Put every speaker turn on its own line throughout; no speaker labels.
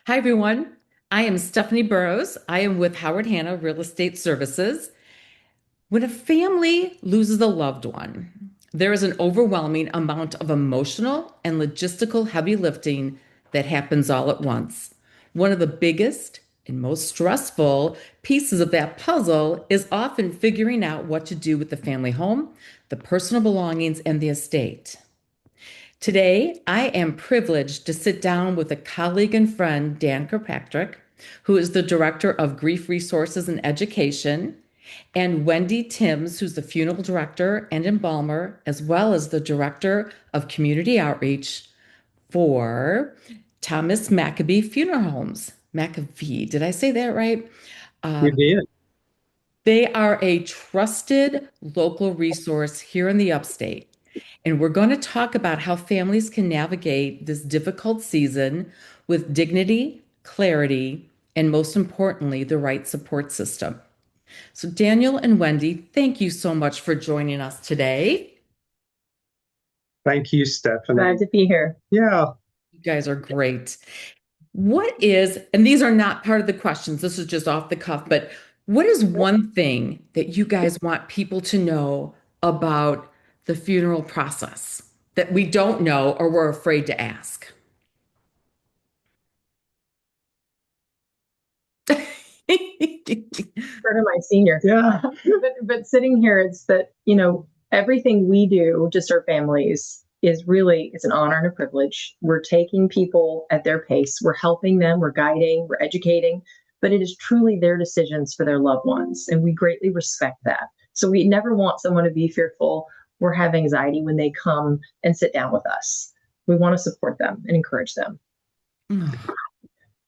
Hi, everyone. I am Stephanie Burrows. I am with Howard Hanna Real Estate Services. When a family loses a loved one, there is an overwhelming amount of emotional and logistical heavy lifting that happens all at once. One of the biggest and most stressful pieces of that puzzle is often figuring out what to do with the family home, the personal belongings, and the estate. Today, I am privileged to sit down with a colleague and friend, Dan Kirkpatrick, who is the Director of Grief Resources and Education, and Wendy Thames, who's the Funeral Director and Embalmer, as well as the Director of Community Outreach for Thomas McAfee Funeral Homes. McAfee, did I say that right?
You
Um,
did.
they are a trusted local resource here in the Upstate. And we're going to talk about how families can navigate this difficult season with dignity, clarity, and most importantly, the right support system. So, Daniel and Wendy, thank you so much for joining us today.
Thank you, Stephanie.
Glad to be here.
Yeah,
You guys are great. What is, and these are not part of the questions, this is just off the cuff, but what is one thing that you guys want people to know about the funeral process that we don't know or we're afraid to ask?
Part of my senior.
yeah.
But sitting here, it's that, everything we do to serve families is really, it's an honor and a privilege. We're taking people at their pace. We're helping them, we're guiding, we're educating, but it is truly their decisions for their loved ones. And we greatly respect that. So we never want someone to be fearful or have anxiety when they come and sit down with us. We want to support them and encourage them.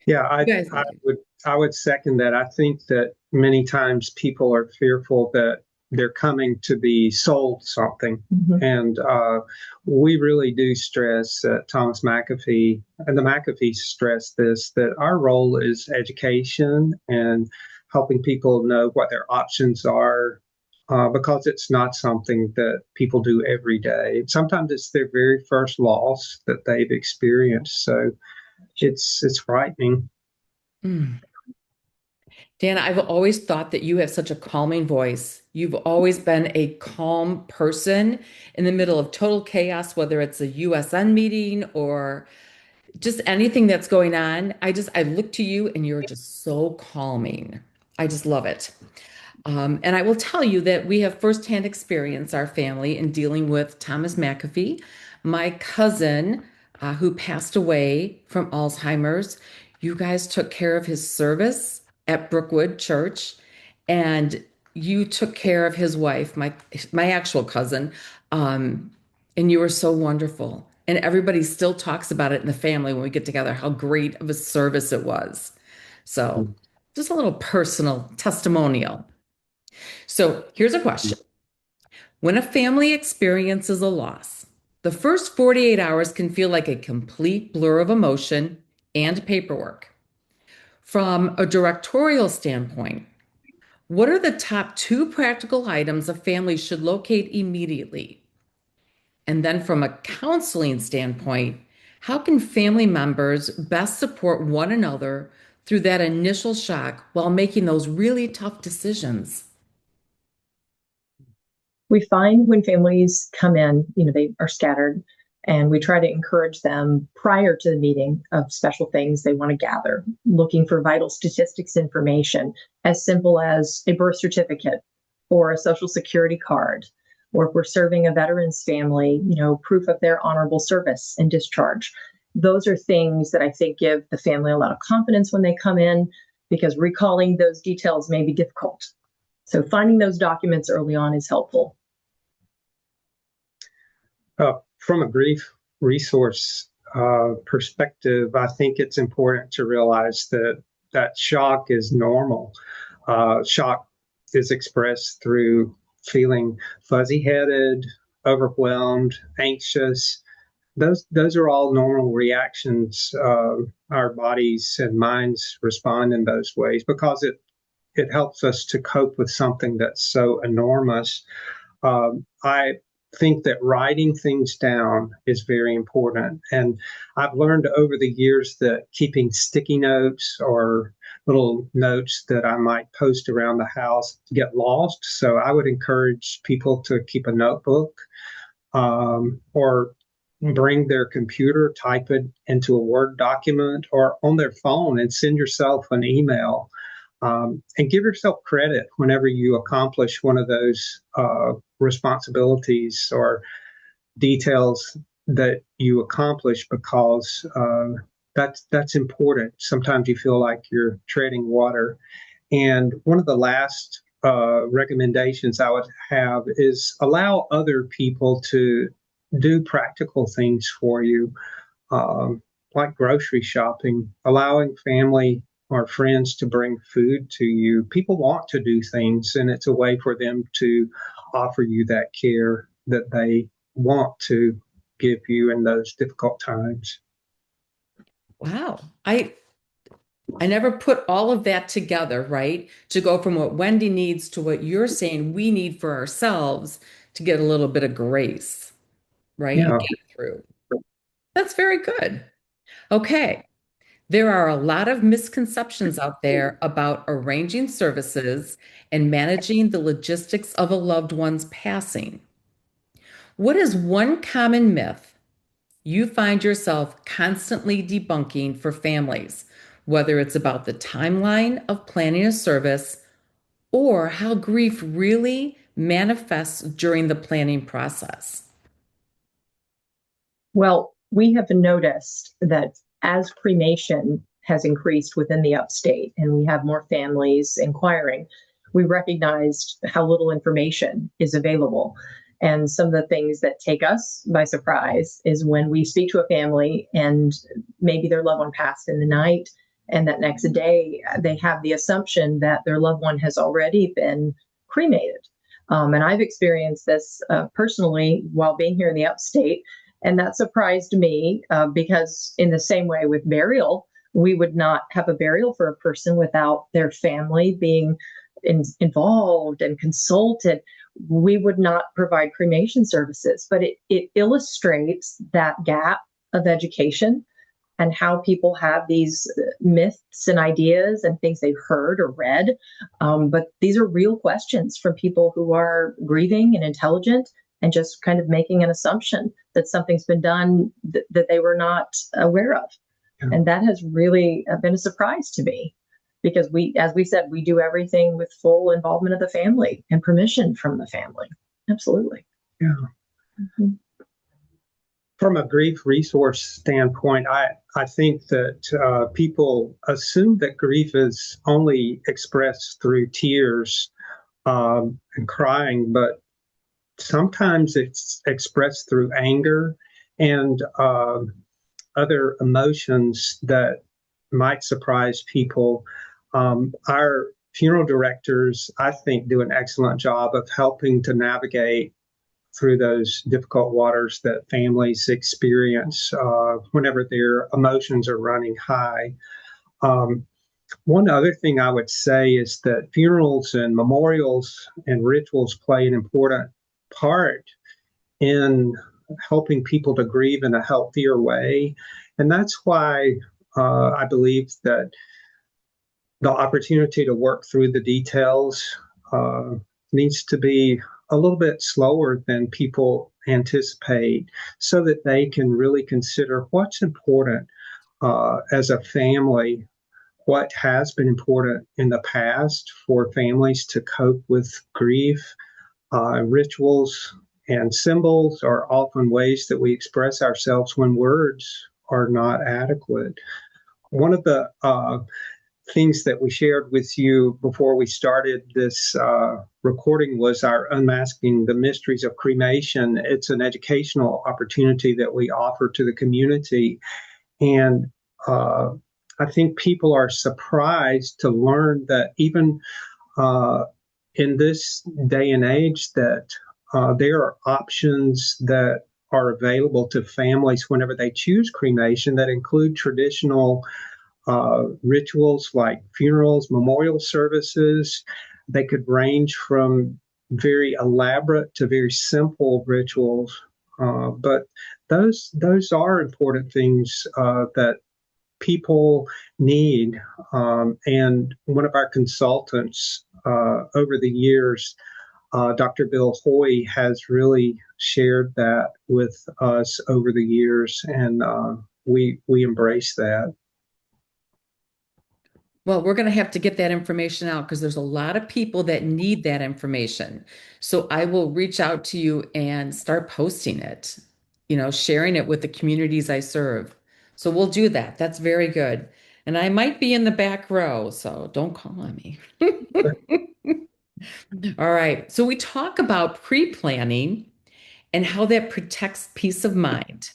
Yeah,
You guys,
I would second that. I think that many times people are fearful that they're coming to be sold something.
Mhm.
And we really do stress Thomas McAfee and the McAfees stress this that our role is education and helping people know what their options are because it's not something that people do every day. Sometimes it's their very first loss that they've experienced. So it's frightening.
mm. Dan, I've always thought that you have such a calming voice. You've always been a calm person in the middle of total chaos, whether it's a USN meeting or just anything that's going on. I look to you and you're just so calming. I just love it. And I will tell you that we have firsthand experience, our family, in dealing with Thomas McAfee, my cousin, who passed away from Alzheimer's. You guys took care of his service at Brookwood Church, and you took care of his wife, my actual cousin, um, and you were so wonderful. And everybody still talks about it in the family when we get together, how great of a service it was. So, just a little personal testimonial. So here's a question. When a family experiences a loss, the first 48 hours can feel like a complete blur of emotion and paperwork. From a directorial standpoint, what are the top two practical items a family should locate immediately? And then from a counseling standpoint, how can family members best support one another through that initial shock while making those really tough decisions?
We find when families come in, they are scattered, and we try to encourage them prior to the meeting of special things they want to gather, looking for vital statistics information, as simple as a birth certificate or a social security card, or if we're serving a veteran's family, proof of their honorable service and discharge. Those are things that I think give the family a lot of confidence when they come in, because recalling those details may be difficult. So finding those documents early on is helpful.
From a grief resource perspective, I think it's important to realize that shock is normal. Shock is expressed through feeling fuzzy-headed, overwhelmed, anxious. Those are all normal reactions. Our bodies and minds respond in those ways because it helps us to cope with something that's so enormous. I think that writing things down is very important. And I've learned over the years that keeping sticky notes or little notes that I might post around the house get lost. So I would encourage people to keep a notebook, or bring their computer, type it into a Word document or on their phone and send yourself an email. And give yourself credit whenever you accomplish one of those responsibilities or details that you accomplish, because that's important. Sometimes you feel like you're treading water. And one of the last recommendations I would have is allow other people to do practical things for you, like grocery shopping, allowing family or friends to bring food to you. People want to do things, and it's a way for them to offer you that care that they want to give you in those difficult times.
Wow. I never put all of that together, right? To go from what Wendy needs to what you're saying we need for ourselves to get a little bit of grace, right? And
Yeah.
get through. That's very good. Okay. There are a lot of misconceptions out there about arranging services and managing the logistics of a loved one's passing. What is one common myth you find yourself constantly debunking for families, whether it's about the timeline of planning a service or how grief really manifests during the planning process?
Well, we have noticed that as cremation has increased within the upstate and we have more families inquiring, we recognized how little information is available. And some of the things that take us by surprise is when we speak to a family and maybe their loved one passed in the night, and that next day they have the assumption that their loved one has already been cremated. And I've experienced this personally while being here in the upstate. And that surprised me because, in the same way with burial, we would not have a burial for a person without their family being involved and consulted. We would not provide cremation services, but it illustrates that gap of education and how people have these myths and ideas and things they've heard or read. But these are real questions from people who are grieving and intelligent and just kind of making an assumption that something's been done that they were not aware of.
Yeah.
And that has really been a surprise to me, because as we said, we do everything with full involvement of the family and permission from the family. Absolutely.
Yeah.
Mm-hmm.
From a grief resource standpoint, I think that people assume that grief is only expressed through tears and crying, but sometimes it's expressed through anger and other emotions that might surprise people. Our funeral directors, I think, do an excellent job of helping to navigate through those difficult waters that families experience whenever their emotions are running high. One other thing I would say is that funerals and memorials and rituals play an important part in helping people to grieve in a healthier way. And that's why I believe that the opportunity to work through the details needs to be a little bit slower than people anticipate, so that they can really consider what's important as a family, what has been important in the past for families to cope with grief. Rituals and symbols are often ways that we express ourselves when words are not adequate. One of the things that we shared with you before we started this recording was our Unmasking the Mysteries of Cremation. It's an educational opportunity that we offer to the community. And I think people are surprised to learn that even in this day and age that there are options that are available to families whenever they choose cremation that include traditional rituals like funerals, memorial services. They could range from very elaborate to very simple rituals. But those are important things that people need. And one of our consultants over the years, Dr. Bill Hoy, has really shared that with us over the years, and we embrace that.
Well, we're going to have to get that information out because there's a lot of people that need that information. So I will reach out to you and start posting it, sharing it with the communities I serve. So we'll do that. That's very good. And I might be in the back row, so don't call on me. All right. So we talk about pre-planning and how that protects peace of mind.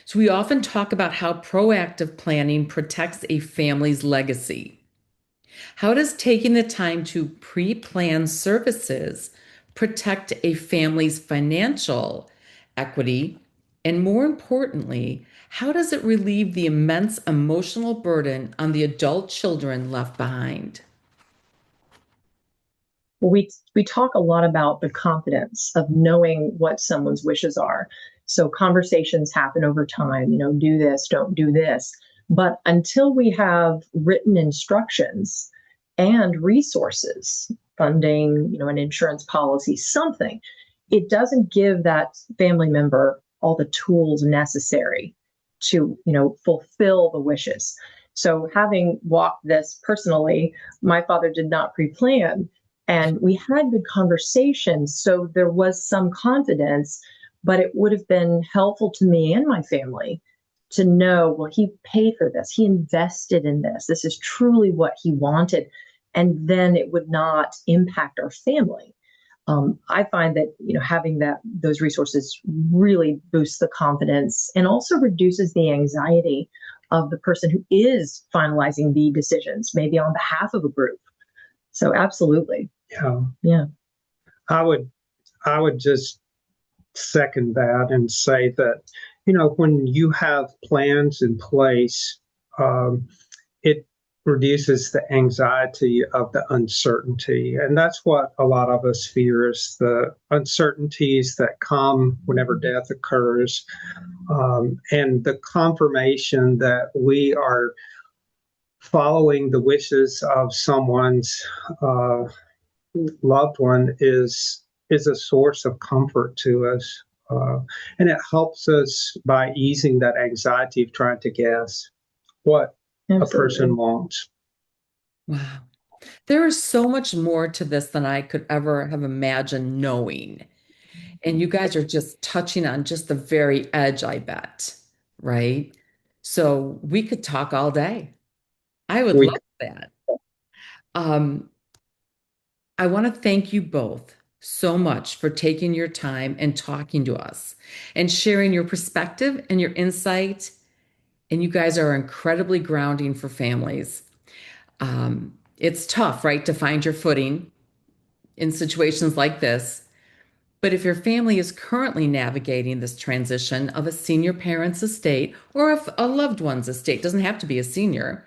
So we often talk about how proactive planning protects a family's legacy. How does taking the time to pre-plan services protect a family's financial equity? And more importantly, how does it relieve the immense emotional burden on the adult children left behind?
We talk a lot about the confidence of knowing what someone's wishes are. So conversations happen over time, do this, don't do this. But until we have written instructions and resources, funding, an insurance policy, something, it doesn't give that family member all the tools necessary to, fulfill the wishes. So having walked this personally, my father did not pre-plan, and we had good conversations. So there was some confidence, but it would have been helpful to me and my family to know, well, he paid for this. He invested in this. This is truly what he wanted. And then it would not impact our family. I find that, having those resources really boosts the confidence and also reduces the anxiety of the person who is finalizing the decisions, maybe on behalf of a group. So absolutely.
Yeah.
Yeah.
I would just second that and say that, when you have plans in place, it reduces the anxiety of the uncertainty. And that's what a lot of us fear, is the uncertainties that come whenever death occurs. And the confirmation that we are following the wishes of someone's loved one is a source of comfort to us, and it helps us by easing that anxiety of trying to guess what
Absolutely.
a person wants.
Wow. There is so much more to this than I could ever have imagined knowing. And you guys are just touching on just the very edge, I bet, right? So we could talk all day. I would
We
love that. Um, I want to thank you both so much for taking your time and talking to us and sharing your perspective and your insight. And you guys are incredibly grounding for families. It's tough, right, to find your footing in situations like this. But if your family is currently navigating this transition of a senior parent's estate or of a loved one's estate, doesn't have to be a senior,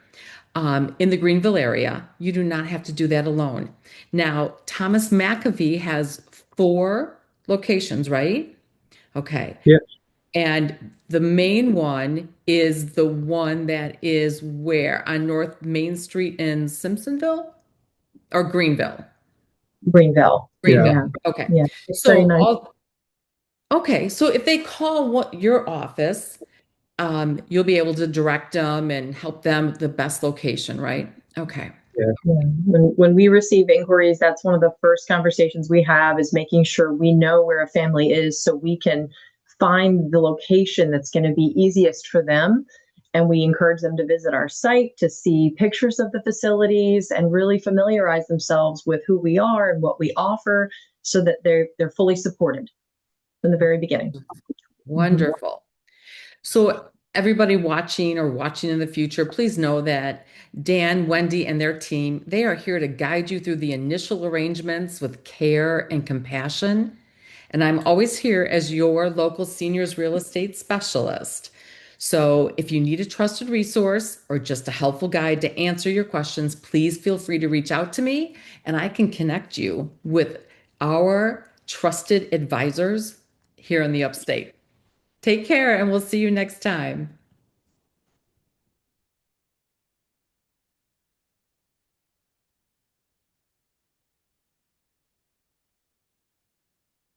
in the Greenville area, you do not have to do that alone. Now, Thomas McAfee has 4 locations, right? Okay.
Yes.
And the main one is the one that is where? On North Main Street in Simpsonville or Greenville?
Greenville.
Yeah.
Greenville.
Yeah.
Okay.
Yeah. It's
So
39.
okay, so if they call your office, you'll be able to direct them and help them the best location, right? Okay.
Yeah.
Yeah. When we receive inquiries, that's one of the first conversations we have, is making sure we know where a family is so we can find the location that's going to be easiest for them. And we encourage them to visit our site to see pictures of the facilities and really familiarize themselves with who we are and what we offer, so that they're fully supported from the very beginning. Mhm.
Wonderful. So everybody watching or watching in the future, please know that Dan, Wendy, and their team, they are here to guide you through the initial arrangements with care and compassion. And I'm always here as your local seniors real estate specialist. So if you need a trusted resource or just a helpful guide to answer your questions, please feel free to reach out to me and I can connect you with our trusted advisors here in the Upstate. Take care, and we'll see you next time.